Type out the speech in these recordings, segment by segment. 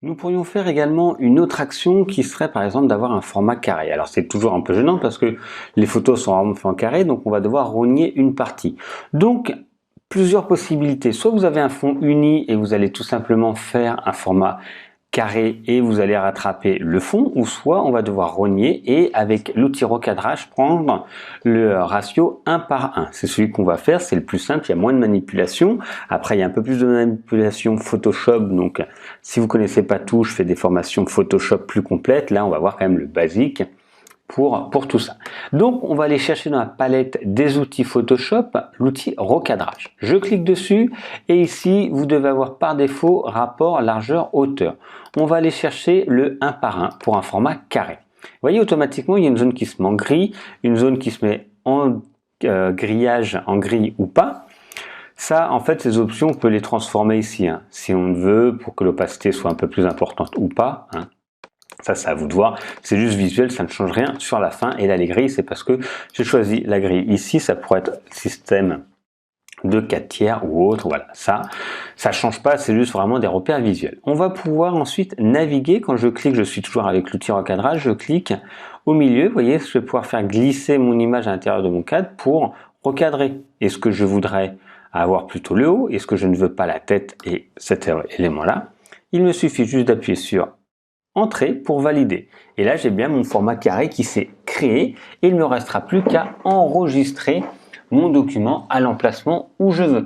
Nous pourrions faire également une autre action qui serait par exemple d'avoir un format carré. Alors c'est toujours un peu gênant parce que les photos sont vraiment faites en carré, donc on va devoir rogner une partie. Donc plusieurs possibilités. Soit vous avez un fond uni et vous allez tout simplement faire un format carré et vous allez rattraper le fond, ou soit on va devoir rogner et avec l'outil recadrage prendre le ratio 1 par 1. C'est celui qu'on va faire, c'est le plus simple, il y a moins de manipulation. Après il y a un peu plus de manipulation Photoshop, donc si vous connaissez pas tout, je fais des formations Photoshop plus complètes. Là on va voir quand même le basique pour tout ça. Donc on va aller chercher dans la palette des outils Photoshop l'outil recadrage. Je clique dessus et ici vous devez avoir par défaut rapport largeur hauteur. On va aller chercher le 1 par 1 pour un format carré. Vous voyez, automatiquement il y a une zone qui se met en gris, une zone qui se met en grillage en gris ou pas. Ça, en fait, ces options, on peut les transformer ici, hein, si on veut, pour que l'opacité soit un peu plus importante ou pas. Hein. Ça, c'est à vous de voir. C'est juste visuel, ça ne change rien sur la fin. Et là, les grilles, c'est parce que j'ai choisi la grille ici. Ça pourrait être système de 4 tiers ou autre. Voilà, ça change pas. C'est juste vraiment des repères visuels. On va pouvoir ensuite naviguer. Quand je clique, je suis toujours avec l'outil recadrage. Je clique au milieu. Vous voyez, je vais pouvoir faire glisser mon image à l'intérieur de mon cadre pour recadrer. Est-ce que je voudrais avoir plutôt le haut? Est-ce que je ne veux pas la tête et cet élément-là? Il me suffit juste d'appuyer sur Entrée pour valider. Et là, j'ai bien mon format carré qui s'est créé et il ne me restera plus qu'à enregistrer mon document à l'emplacement où je veux.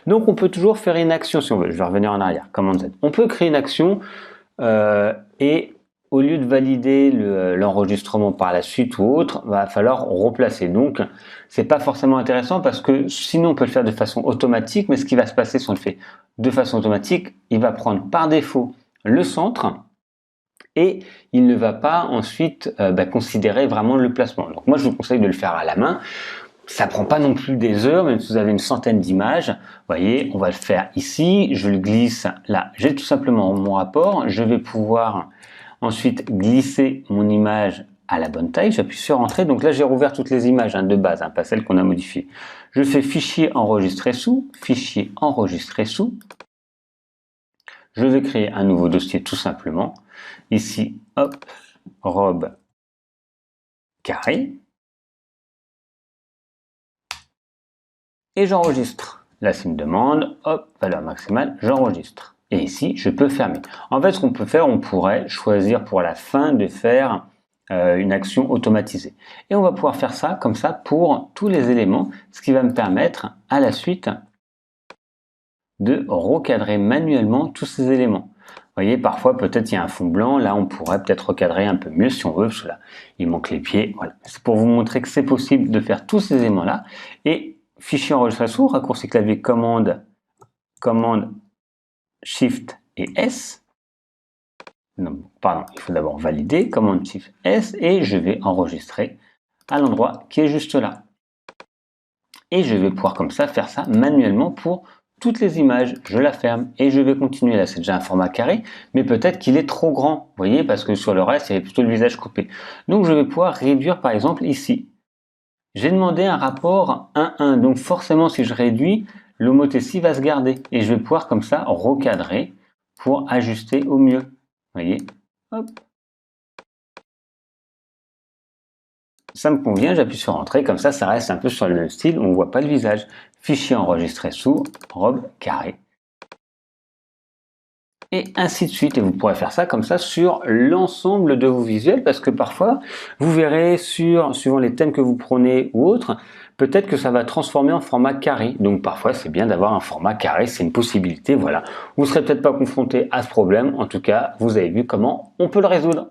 Donc, on peut toujours faire une action si on veut. Je vais revenir en arrière. Commande Z. On peut créer une action et au lieu de valider l'enregistrement par la suite ou autre, va falloir replacer. Donc, c'est pas forcément intéressant parce que sinon, on peut le faire de façon automatique. Mais ce qui va se passer si on le fait de façon automatique, il va prendre par défaut le centre et il ne va pas ensuite considérer vraiment le placement. Donc moi je vous conseille de le faire à la main. Ça prend pas non plus des heures, même si vous avez une centaine d'images. Vous voyez, on va le faire ici. Je le glisse là. J'ai tout simplement mon rapport. Je vais pouvoir ensuite glisser mon image à la bonne taille. J'appuie sur Entrée. Donc là j'ai rouvert toutes les images de base, pas celles qu'on a modifiées. Je fais Fichier enregistrer sous, Fichier enregistrer sous. Je vais créer un nouveau dossier tout simplement. Ici, hop, robe carré. Et j'enregistre. Là, c'est une demande, hop, valeur maximale, j'enregistre. Et ici, je peux fermer. En fait, ce qu'on peut faire, on pourrait choisir pour la fin de faire une action automatisée. Et on va pouvoir faire ça comme ça pour tous les éléments, ce qui va me permettre à la suite de recadrer manuellement tous ces éléments. Vous voyez, parfois peut-être il y a un fond blanc, là on pourrait peut-être recadrer un peu mieux si on veut, parce que là il manque les pieds. Voilà. C'est pour vous montrer que c'est possible de faire tous ces éléments-là. Et fichier enregistré sous, raccourci clavier commande Shift et S. Non, pardon, il faut d'abord valider, commande Shift S, et je vais enregistrer à l'endroit qui est juste là. Et je vais pouvoir comme ça faire ça manuellement pour toutes les images. Je la ferme et je vais continuer. Là, c'est déjà un format carré, mais peut-être qu'il est trop grand, vous voyez, parce que sur le reste, il y avait plutôt le visage coupé. Donc, je vais pouvoir réduire, par exemple, ici. J'ai demandé un rapport 1-1, donc forcément, si je réduis, l'homothétie va se garder. Et je vais pouvoir, comme ça, recadrer pour ajuster au mieux. Vous voyez, hop. Ça me convient, j'appuie sur Entrée, comme ça reste un peu sur le même style, on ne voit pas le visage. Fichier enregistré sous, robe carré. Et ainsi de suite, et vous pourrez faire ça comme ça sur l'ensemble de vos visuels, parce que parfois, vous verrez suivant les thèmes que vous prenez ou autres, peut-être que ça va transformer en format carré. Donc parfois, c'est bien d'avoir un format carré, c'est une possibilité, voilà. Vous ne serez peut-être pas confronté à ce problème, en tout cas, vous avez vu comment on peut le résoudre.